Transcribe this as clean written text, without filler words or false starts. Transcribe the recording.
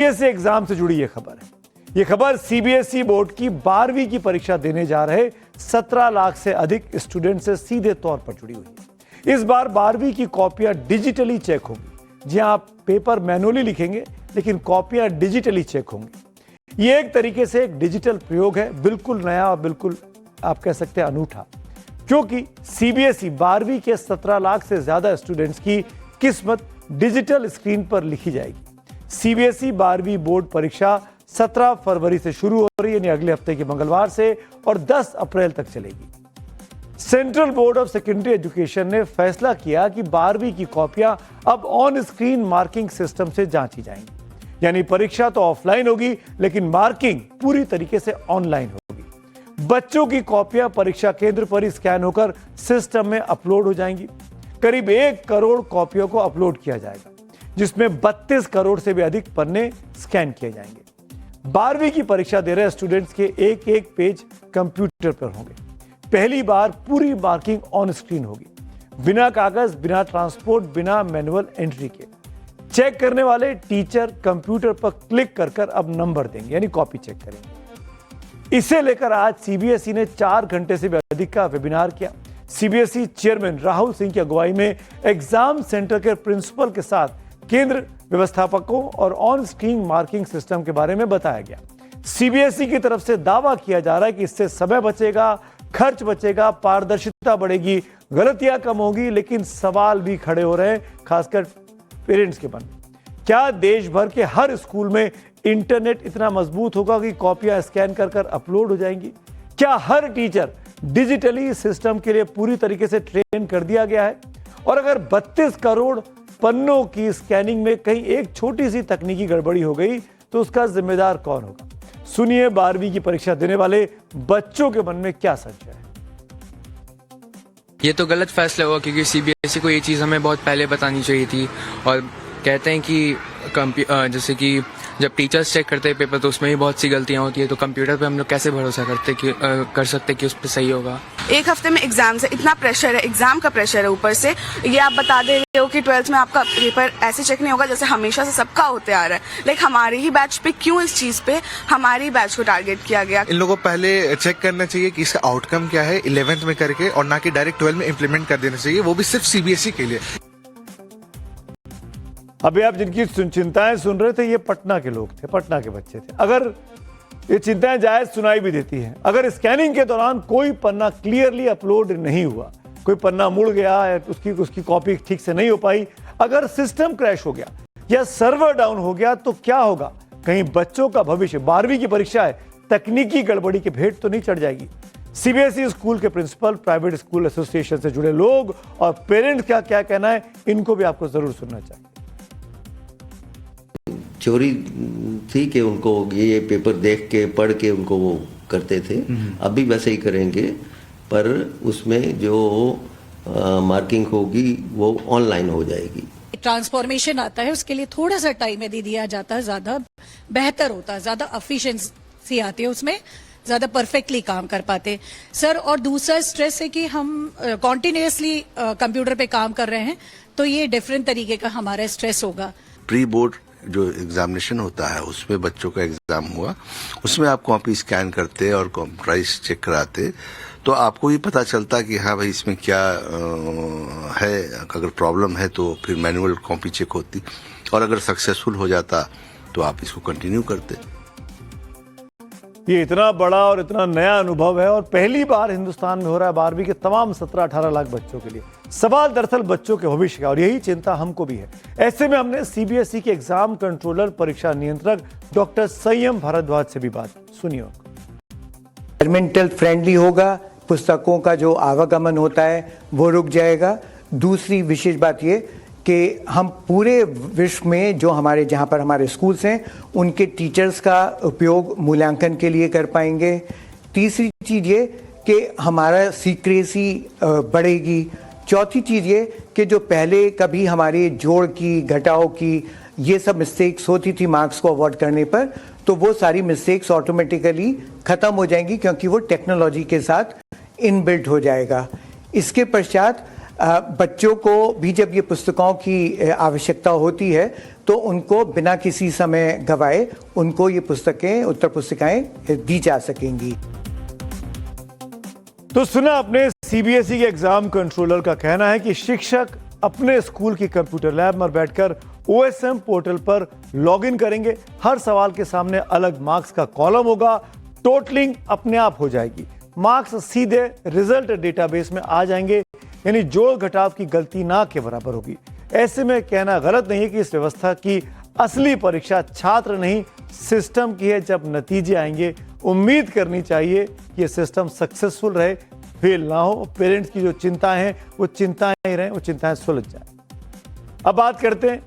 CBSE exam से जुड़ी यह खबर है। यह खबर सीबीएसई बोर्ड की 12वीं की परीक्षा देने जा रहे 17 लाख से अधिक स्टूडेंट से सीधे तौर पर जुड़ी हुई है। इस बार 12वीं की कॉपियां डिजिटली चेक होंगी। जी हां, आप पेपर मैनुअली लिखेंगे लेकिन कॉपियां डिजिटली चेक होंगी। यह एक तरीके से एक डिजिटल प्रयोग है, बिल्कुल नया और बिल्कुल आप कह सकते हैं अनूठा, क्योंकि सीबीएसई 12वीं के 17 लाख से ज्यादा स्टूडेंट्स की किस्मत डिजिटल स्क्रीन पर लिखी जाएगी। सीबीएसई 12वीं बोर्ड परीक्षा 17 फरवरी से शुरू हो रही है, यानी अगले हफ्ते के मंगलवार से, और 10 अप्रैल तक चलेगी। Central board of secondary education ने फैसला किया कि 12वीं की कॉपियां अब ऑन स्क्रीन मार्किंग सिस्टम से जांची जाएंगी, यानी परीक्षा तो ऑफलाइन होगी लेकिन मार्किंग पूरी तरीके से ऑनलाइन होगी। बच्चों की कॉपियां परीक्षा केंद्र पर ही स्कैन होकर सिस्टम में अपलोड हो जाएंगी। करीब 1 करोड़ कॉपियों को अपलोड किया जाएगा, जिसमें 32 करोड़ से भी अधिक पन्ने स्कैन किए जाएंगे। 12वीं की परीक्षा दे रहे स्टूडेंट्स के एक एक पेज कंप्यूटर पर होंगे। पहली बार पूरी मार्किंग ऑन स्क्रीन होगी, बिना कागज, बिना ट्रांसपोर्ट, बिना मैनुअल एंट्री के। चेक करने वाले टीचर कंप्यूटर पर क्लिक कर अब नंबर देंगे, यानी कॉपी चेक करेंगे। इसे लेकर आज सीबीएसई ने 4 घंटे से भी अधिक का वेबिनार किया। सीबीएसई चेयरमैन राहुल सिंह की अगुवाई में एग्जाम सेंटर के प्रिंसिपल के साथ केंद्र व्यवस्थापकों और ऑन स्क्रीन मार्किंग सिस्टम के बारे में बताया गया। सीबीएसई की तरफ से दावा किया जा रहा है कि इससे समय बचेगा, खर्च बचेगा, पारदर्शिता बढ़ेगी, गलतियां कम होगी, लेकिन सवाल भी खड़े हो रहे हैं, खासकर पेरेंट्स के मन में। क्या देश भर के हर स्कूल में इंटरनेट इतना मजबूत होगा कि कॉपियां स्कैन कर अपलोड हो जाएंगी? क्या हर टीचर डिजिटली सिस्टम के लिए पूरी तरीके से ट्रेन कर दिया गया है? और अगर 32 करोड़ पन्नों की स्कैनिंग में कहीं एक छोटी सी तकनीकी गड़बड़ी हो गई तो उसका जिम्मेदार कौन होगा? सुनिए 12वीं की परीक्षा देने वाले बच्चों के मन में क्या संशय है। ये तो गलत फैसला हुआ, क्योंकि सीबीएसई को ये चीज़ हमें बहुत पहले बतानी चाहिए थी। और कहते हैं कि जैसे कि जब टीचर्स चेक करते हैं पेपर तो उसमें भी बहुत सी गलतियां होती है, तो कंप्यूटर पे हम लोग कैसे भरोसा कर सकते कि उस पर सही होगा? एक हफ्ते में एग्जाम से इतना प्रेशर है, एग्जाम का प्रेशर है, ऊपर से ये आप बता दे रहे हो कि 12th में आपका पेपर ऐसे चेक नहीं होगा जैसे हमेशा से सबका होते आ रहा है। लेकिन हमारे ही बैच पे क्यों इस चीज पे हमारी बैच को टारगेट किया गया? इन लोगों को पहले चेक करना चाहिए कि इसका आउटकम क्या है 11th में करके, और ना कि डायरेक्ट 12 में इम्प्लीमेंट कर देना चाहिए, वो भी सिर्फ सीबीएसई के लिए। अभी आप जिनकी चिंताएं सुन रहे थे, ये पटना के लोग थे, पटना के बच्चे थे। अगर ये चिंताएं जायज सुनाई भी देती हैं, अगर स्कैनिंग के दौरान कोई पन्ना क्लियरली अपलोड नहीं हुआ, कोई पन्ना मुड़ गया, उसकी कॉपी ठीक से नहीं हो पाई, अगर सिस्टम क्रैश हो गया या सर्वर डाउन हो गया तो क्या होगा? कहीं बच्चों का भविष्य, 12वीं की परीक्षा है, तकनीकी गड़बड़ी के भेंट तो नहीं चढ़ जाएगी? सीबीएसई स्कूल के प्रिंसिपल, प्राइवेट स्कूल एसोसिएशन से जुड़े लोग और पेरेंट्स का क्या कहना है, इनको भी आपको जरूर सुनना चाहिए। चोरी थी कि उनको ये पेपर देख के पढ़ के उनको वो करते थे, अब भी वैसे ही करेंगे, पर उसमें जो मार्किंग होगी वो ऑनलाइन हो जाएगी। ट्रांसफॉर्मेशन आता है, उसके लिए थोड़ा सा टाइम यदि दिया जाता है ज्यादा बेहतर होता है, ज्यादा एफिशिएंसी आती है उसमें, ज्यादा परफेक्टली काम कर पाते सर। और दूसरा स्ट्रेस है कि हम कॉन्टिन्यूसली कंप्यूटर पे काम कर रहे हैं, तो ये डिफरेंट तरीके का हमारा स्ट्रेस होगा। प्री बोर्ड जो एग्जामिनेशन होता है उसमें बच्चों का एग्जाम हुआ, उसमें आप कॉपी स्कैन करते और कंप्यूटराइज चेक कराते तो आपको भी पता चलता कि हाँ भाई इसमें क्या है। अगर प्रॉब्लम है तो फिर मैनुअल कॉपी चेक होती, और अगर सक्सेसफुल हो जाता तो आप इसको कंटिन्यू करते। ये इतना बड़ा और इतना नया अनुभव है और पहली बार हिंदुस्तान में हो रहा है 12वीं के तमाम 17-18 लाख बच्चों के लिए। सवाल दरअसल बच्चों के भविष्य का, और यही चिंता हमको भी है। ऐसे में हमने सीबीएसई के एग्जाम कंट्रोलर, परीक्षा नियंत्रक डॉक्टर संयम भारद्वाज से भी बात सुनिए। एनवायरमेंटल फ्रेंडली होगा, पुस्तकों का जो आवागमन होता है वो रुक जाएगा। दूसरी विशेष बात ये कि हम पूरे विश्व में जो हमारे जहाँ पर हमारे स्कूल्स हैं उनके टीचर्स का उपयोग मूल्यांकन के लिए कर पाएंगे। तीसरी चीज़ ये कि हमारा सीक्रेसी बढ़ेगी। चौथी चीज़ ये कि जो पहले कभी हमारे जोड़ की, घटाव की, ये सब मिस्टेक्स होती थी मार्क्स को अवॉर्ड करने पर, तो वो सारी मिस्टेक्स ऑटोमेटिकली ख़त्म हो जाएंगी, क्योंकि वो टेक्नोलॉजी के साथ इनबिल्ट हो जाएगा। इसके पश्चात बच्चों को भी जब ये पुस्तकों की आवश्यकता होती है तो उनको बिना किसी समय गवाए उनको ये पुस्तकें, उत्तर पुस्तिकाएं दी जा सकेंगी। तो सुना अपने सीबीएसई के एग्जाम कंट्रोलर का कहना है कि शिक्षक अपने स्कूल की कंप्यूटर लैब में बैठकर ओएसएम पोर्टल पर लॉगिन करेंगे। हर सवाल के सामने अलग मार्क्स का कॉलम होगा, टोटलिंग अपने आप हो जाएगी, मार्क्स सीधे रिजल्ट डेटाबेस में आ जाएंगे, यानी जोड़ घटाव की गलती ना के बराबर होगी। ऐसे में कहना गलत नहीं है कि इस व्यवस्था की असली परीक्षा छात्र नहीं सिस्टम की है। जब नतीजे आएंगे उम्मीद करनी चाहिए कि ये सिस्टम सक्सेसफुल रहे, फेल ना हो। पेरेंट्स की जो चिंताएं हैं वो चिंताएं ही रहें, वो चिंताएं सुलझ जाए। अब बात करते हैं